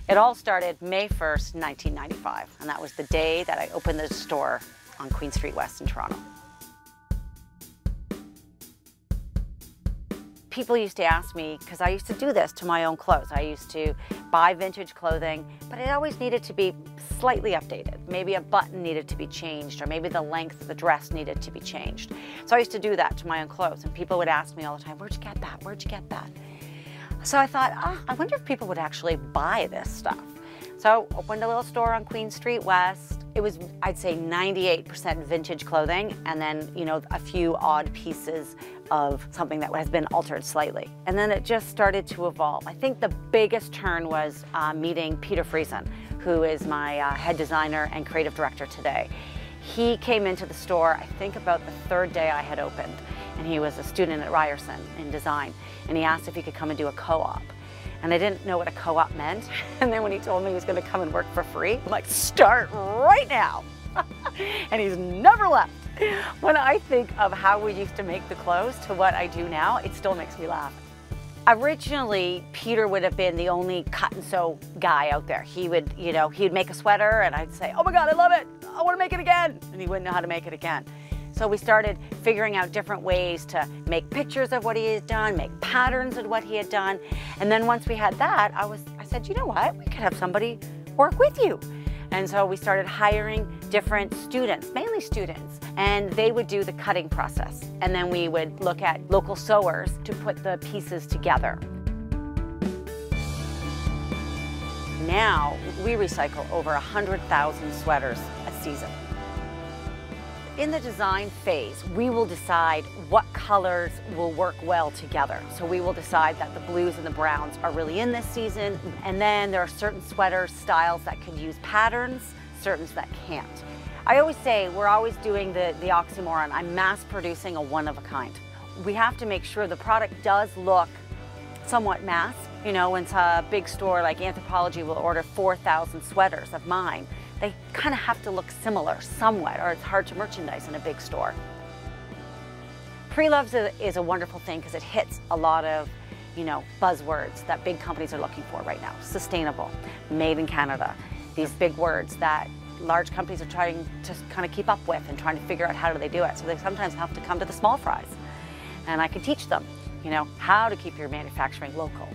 It all started May 1st, 1995, and that was the day that I opened the store on Queen Street West in Toronto. People used to ask me, because I used to do this to my own clothes. I used to buy vintage clothing, but it always needed to be slightly updated. Maybe a button needed to be changed, or maybe the length of the dress needed to be changed. So I used to do that to my own clothes, and people would ask me all the time, "Where'd you get that? Where'd you get that?" So I thought, I wonder if people would actually buy this stuff. So opened a little store on Queen Street West. It was, I'd say, 98% vintage clothing, and then, you know, a few odd pieces of something that has been altered slightly. And then it just started to evolve. I think the biggest turn was meeting Peter Friesen, who is my head designer and creative director today. He came into the store, I think about the third day I had opened, and he was a student at Ryerson in design, and he asked if he could come and do a co-op. And I didn't know what a co-op meant, and then when he told me he was going to come and work for free, I'm like, start right now! And he's never left. When I think of how we used to make the clothes to what I do now, it still makes me laugh. Originally, Peter would have been the only cut and sew guy out there. He would, you know, he'd make a sweater and I'd say, "Oh my God, I love it. I want to make it again." And he wouldn't know how to make it again. So we started figuring out different ways to make pictures of what he had done, make patterns of what he had done. And then once we had that, I said, you know what? We could have somebody work with you. And so we started hiring different students, mainly students, and they would do the cutting process. And then we would look at local sewers to put the pieces together. Now, we recycle over 100,000 sweaters a season. In the design phase, we will decide what colors will work well together. So we will decide that the blues and the browns are really in this season, and then there are certain sweater styles that can use patterns, certain that can't. I always say we're always doing the oxymoron. I'm mass producing a one of a kind. We have to make sure the product does look somewhat mass. You know, when a big store like Anthropologie will order 4,000 sweaters of mine, they kind of have to look similar somewhat, or it's hard to merchandise in a big store. Preloved is a wonderful thing because it hits a lot of, you know, buzzwords that big companies are looking for right now. Sustainable, made in Canada, these big words that large companies are trying to kind of keep up with and trying to figure out how do they do it. So they sometimes have to come to the small fries. And I can teach them, you know, how to keep your manufacturing local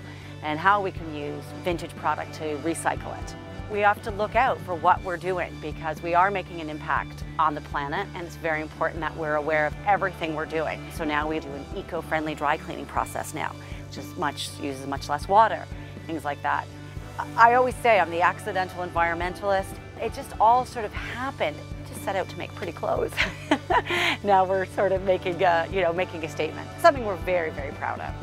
and how we can use vintage product to recycle it. We have to look out for what we're doing because we are making an impact on the planet, and it's very important that we're aware of everything we're doing. So now we do an eco-friendly dry cleaning process now, which uses much less water, things like that. I always say I'm the accidental environmentalist. It just all sort of happened. Just set out to make pretty clothes. Now we're sort of making a statement, something we're very, very proud of.